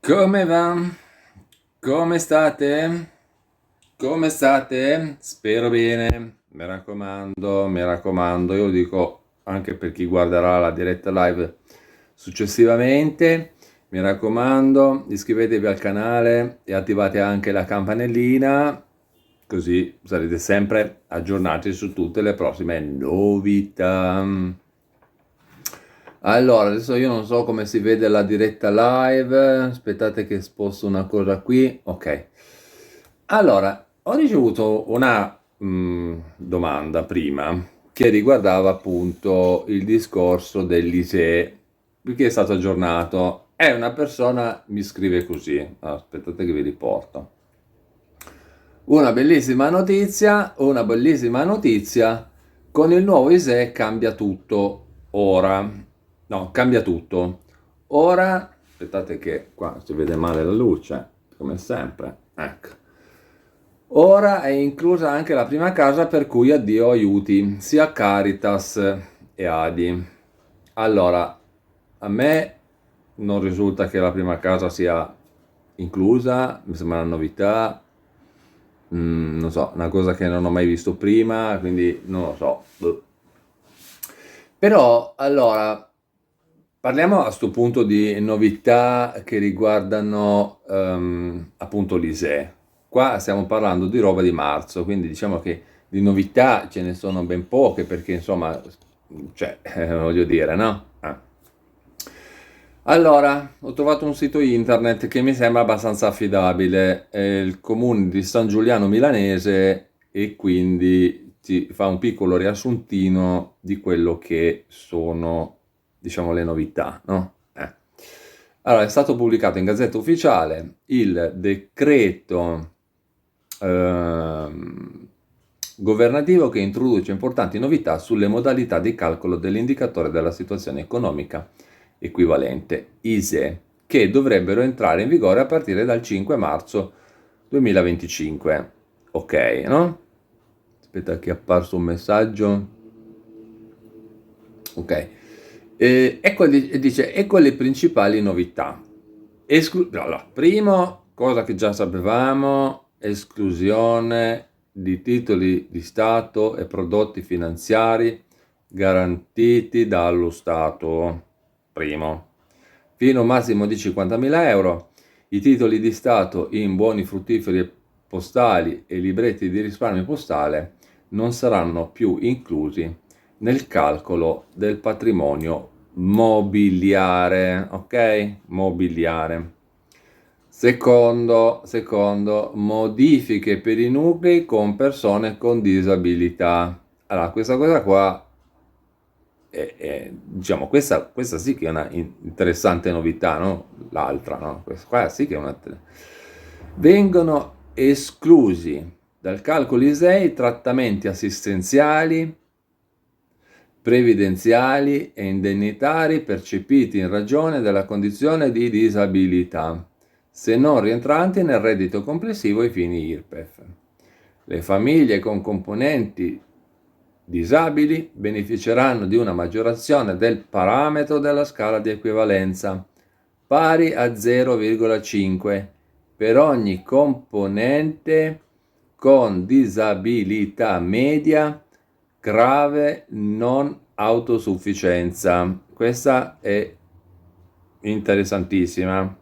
Come va? Come state? Come state? Spero bene. Mi raccomando, io lo dico anche per chi guarderà la diretta live successivamente. Mi raccomando, iscrivetevi al canale e attivate anche la campanellina, così sarete sempre aggiornati su tutte le prossime novità. Allora, adesso io non so come si vede la diretta live, aspettate che sposto una cosa qui, ok. Allora, ho ricevuto una domanda prima che riguardava appunto il discorso dell'ISEE, perché è stato aggiornato. E una persona mi scrive così, aspettate che vi riporto. Una bellissima notizia, con il nuovo ISEE cambia tutto ora. No, cambia tutto. Ora, aspettate che qua si vede male la luce, come sempre. Ecco. Ora è inclusa anche la prima casa per cui addio aiuti, sia Caritas e Adi. Allora, a me non risulta che la prima casa sia inclusa, mi sembra una novità. Non so, una cosa che non ho mai visto prima, quindi non lo so. Boh. Però, allora, parliamo a sto punto di novità che riguardano appunto l'ISEE. Qua stiamo parlando di roba di marzo, quindi diciamo che di novità ce ne sono ben poche, perché insomma, cioè, voglio dire, no? Allora, ho trovato un sito internet che mi sembra abbastanza affidabile, è il comune di San Giuliano Milanese e quindi ti fa un piccolo riassuntino di quello che sono, diciamo, le novità, no? Allora, è stato pubblicato in Gazzetta Ufficiale il decreto ehm, governativo che introduce importanti novità sulle modalità di calcolo dell'indicatore della situazione economica equivalente ISEE, che dovrebbero entrare in vigore a partire dal 5 marzo 2025. Ok, no? Aspetta che è apparso un messaggio. Ok. Ecco le principali novità. Allora, primo, cosa che già sapevamo, esclusione di titoli di Stato e prodotti finanziari garantiti dallo Stato. Primo, fino a un massimo di 50.000 euro, i titoli di Stato in buoni fruttiferi postali e libretti di risparmio postale non saranno più inclusi nel calcolo del patrimonio mobiliare, ok? Mobiliare. Secondo, modifiche per i nuclei con persone con disabilità. Allora, questa cosa qua, diciamo, questa sì che è una interessante novità, no? L'altra, no? Questa qua sì che è una... Vengono esclusi dal calcolo ISEE i trattamenti assistenziali, previdenziali e indennitari percepiti in ragione della condizione di disabilità, se non rientranti nel reddito complessivo ai fini IRPEF. Le famiglie con componenti disabili beneficeranno di una maggiorazione del parametro della scala di equivalenza, pari a 0,5 per ogni componente con disabilità media grave non autosufficienza. Questa è interessantissima.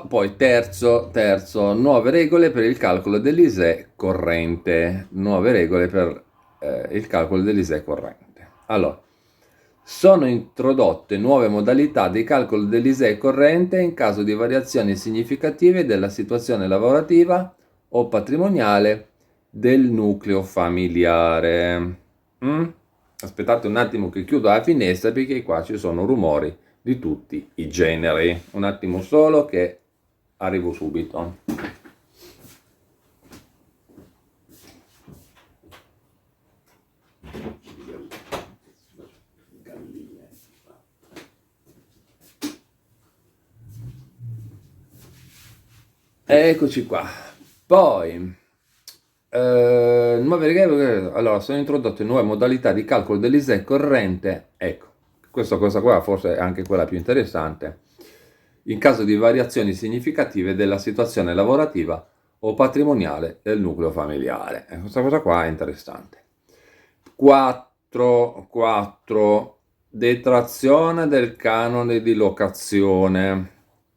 Poi terzo, nuove regole per il calcolo dell'ISEE corrente. Nuove regole per il calcolo dell'ISEE corrente. Allora, sono introdotte nuove modalità di calcolo dell'ISEE corrente in caso di variazioni significative della situazione lavorativa o patrimoniale del nucleo familiare. Aspettate un attimo che chiudo la finestra perché qua ci sono rumori di tutti i generi. Un attimo solo che arrivo subito. Eccoci qua. Poi, nuove regole. Allora, sono introdotte nuove modalità di calcolo dell'ISEE corrente. Ecco, questa cosa qua forse è anche quella più interessante. in caso di variazioni significative della situazione lavorativa o patrimoniale del nucleo familiare. E questa cosa qua è interessante. 4. Detrazione del canone di locazione.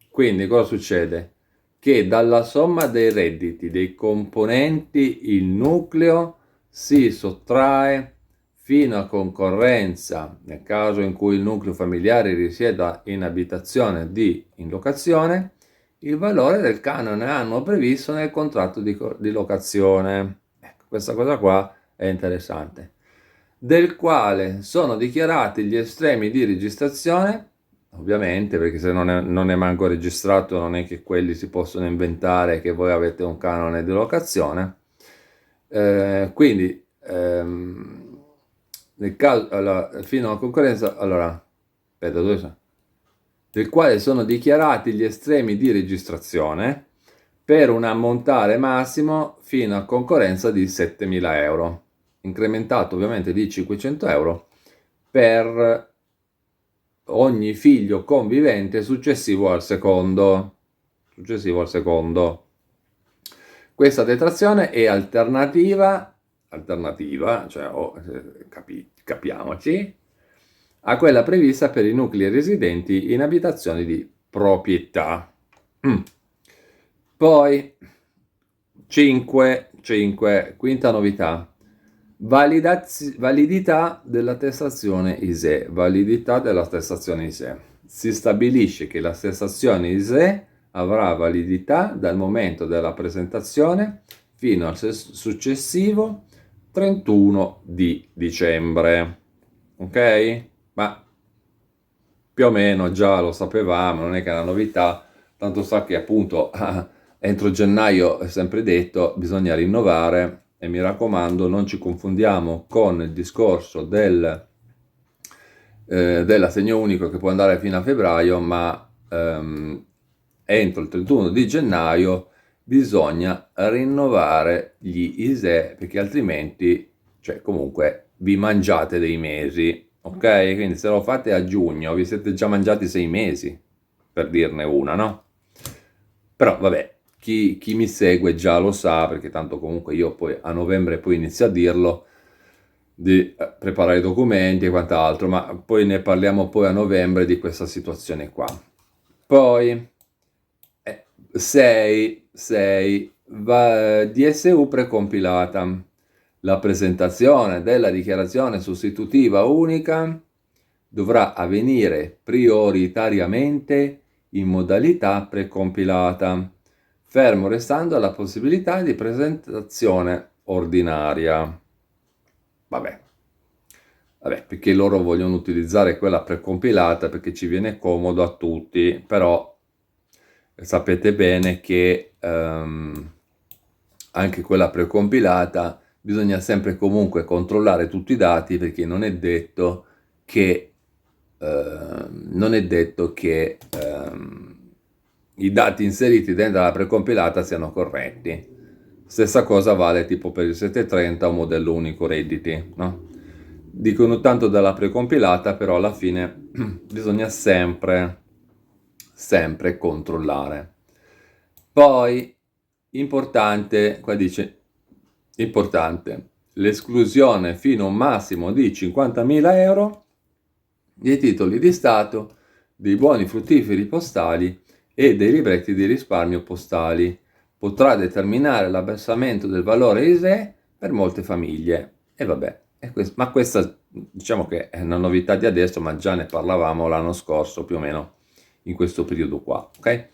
Quindi cosa succede? Che dalla somma dei redditi dei componenti il nucleo si sottrae fino a concorrenza, nel caso in cui il nucleo familiare risieda in abitazione in locazione, il valore del canone annuo previsto nel contratto di locazione. Ecco, questa cosa qua è interessante. Del quale sono dichiarati gli estremi di registrazione, ovviamente, perché se non è manco registrato non è che quelli si possono inventare che voi avete un canone di locazione. Quindi nel caso, allora, fino alla concorrenza, allora, aspetta, dove sono? Del quale sono dichiarati gli estremi di registrazione per un ammontare massimo fino a concorrenza di 7.000 euro, incrementato ovviamente di 500 euro per ogni figlio convivente successivo al secondo. Questa detrazione è alternativa, cioè capiamoci, a quella prevista per i nuclei residenti in abitazioni di proprietà. Poi 5, quinta novità. Validità dell'attestazione ISEE. Validità dell'attestazione ISEE. Si stabilisce che l'attestazione ISEE avrà validità dal momento della presentazione fino al successivo 31 di dicembre. Ok? Ma più o meno già lo sapevamo, non è che è una novità, tanto sa che appunto entro gennaio, è sempre detto, bisogna rinnovare. E mi raccomando, non ci confondiamo con il discorso dell'assegno unico che può andare fino a febbraio, ma entro il 31 di gennaio bisogna rinnovare gli ISEE, perché altrimenti, cioè comunque, vi mangiate dei mesi, ok? Quindi se lo fate a giugno vi siete già mangiati 6 mesi, per dirne una, no? Però vabbè, chi mi segue già lo sa, perché tanto comunque io poi a novembre poi inizio a dirlo, di preparare i documenti e quant'altro, ma poi ne parliamo poi a novembre di questa situazione qua. Poi 6 DSU precompilata. La presentazione della dichiarazione sostitutiva unica dovrà avvenire prioritariamente in modalità precompilata, fermo restando la possibilità di presentazione ordinaria. Vabbè, perché loro vogliono utilizzare quella precompilata perché ci viene comodo a tutti, però sapete bene che anche quella precompilata bisogna sempre comunque controllare tutti i dati, perché non è detto che i dati inseriti dentro la precompilata siano corretti. Stessa cosa vale tipo per il 730 o modello unico redditi, no? Dicono tanto della precompilata, però alla fine bisogna sempre controllare. Poi, importante, qua dice, importante, l'esclusione fino a un massimo di 50.000 euro dei titoli di Stato, dei buoni fruttiferi postali e dei libretti di risparmio postali potrà determinare l'abbassamento del valore ISEE per molte famiglie. E vabbè, ma questa diciamo che è una novità di adesso, ma già ne parlavamo l'anno scorso più o meno in questo periodo qua, ok?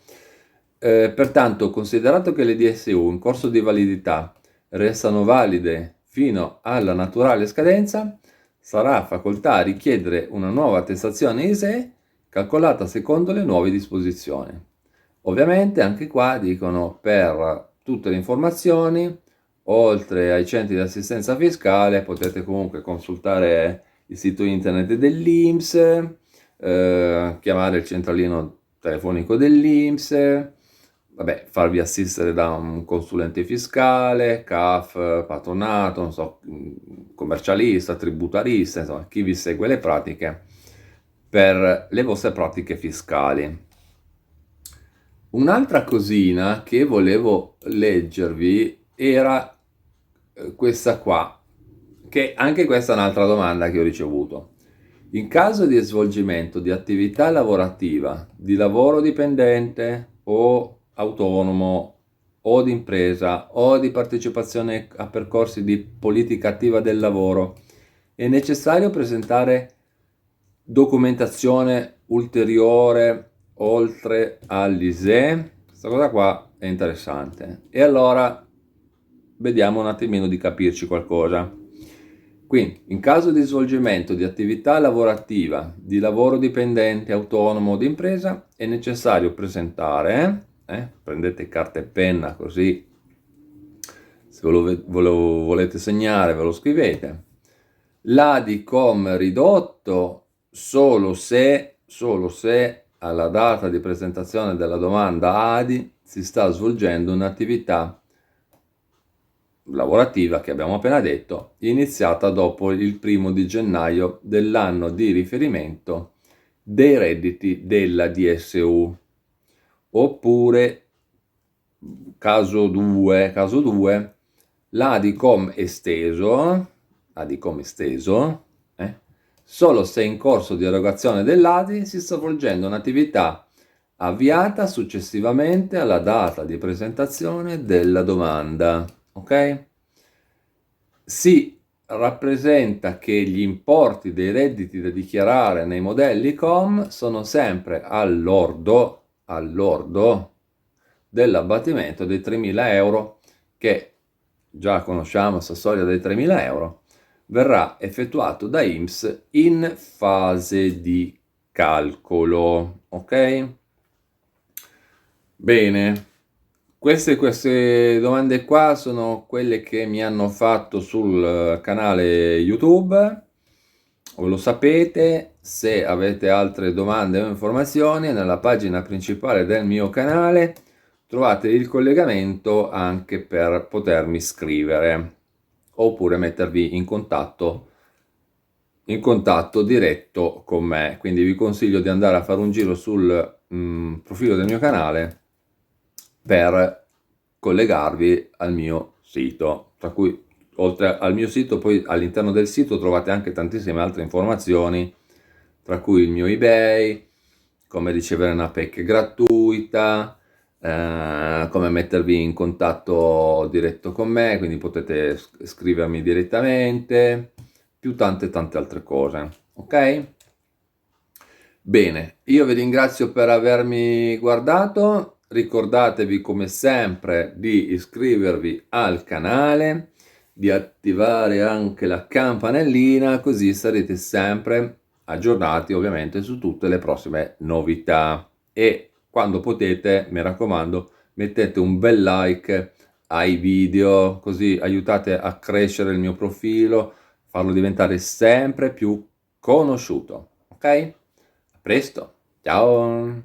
Pertanto, considerato che le DSU in corso di validità restano valide fino alla naturale scadenza, sarà facoltà richiedere una nuova attestazione ISEE calcolata secondo le nuove disposizioni. Ovviamente anche qua dicono per tutte le informazioni, oltre ai centri di assistenza fiscale, potete comunque consultare il sito internet dell'INPS, chiamare il centralino telefonico dell'INPS, farvi assistere da un consulente fiscale, CAF, patronato, non so, commercialista, tributarista, insomma, chi vi segue le pratiche per le vostre pratiche fiscali. Un'altra cosina che volevo leggervi era questa qua, che anche questa è un'altra domanda che ho ricevuto. In caso di svolgimento di attività lavorativa, di lavoro dipendente o autonomo o di impresa o di partecipazione a percorsi di politica attiva del lavoro, è necessario presentare documentazione ulteriore oltre all'ISEE? Questa cosa qua è interessante. E allora vediamo un attimino di capirci qualcosa. Quindi, in caso di svolgimento di attività lavorativa, di lavoro dipendente, autonomo o di impresa, è necessario presentare, prendete carta e penna così, se volete segnare ve lo scrivete, l'ADICOM ridotto solo se alla data di presentazione della domanda ADI si sta svolgendo un'attività lavorativa che abbiamo appena detto, iniziata dopo il 1° dell'anno di riferimento dei redditi della DSU. Oppure, caso 2, l'ADICOM esteso, solo se in corso di erogazione dell'ADI si sta svolgendo un'attività avviata successivamente alla data di presentazione della domanda. Ok? Si rappresenta che gli importi dei redditi da dichiarare nei modelli COM sono sempre al lordo dell'abbattimento dei 3.000 euro, che già conosciamo questa soglia dei 3.000 euro, verrà effettuato da INPS in fase di calcolo. Ok? Bene, queste domande qua sono quelle che mi hanno fatto sul canale YouTube. Voi lo sapete. Se avete altre domande o informazioni, nella pagina principale del mio canale trovate il collegamento anche per potermi scrivere oppure mettervi in contatto diretto con me. Quindi vi consiglio di andare a fare un giro sul profilo del mio canale per collegarvi al mio sito, tra cui oltre al mio sito poi all'interno del sito trovate anche tantissime altre informazioni, tra cui il mio eBay, come ricevere una PEC gratuita, come mettervi in contatto diretto con me, quindi potete scrivermi direttamente, più tante altre cose, ok? Bene, io vi ringrazio per avermi guardato, ricordatevi come sempre di iscrivervi al canale, di attivare anche la campanellina, così sarete sempre aggiornati ovviamente su tutte le prossime novità. E quando potete, mi raccomando, mettete un bel like ai video, così aiutate a crescere il mio profilo, farlo diventare sempre più conosciuto, ok? A presto, ciao!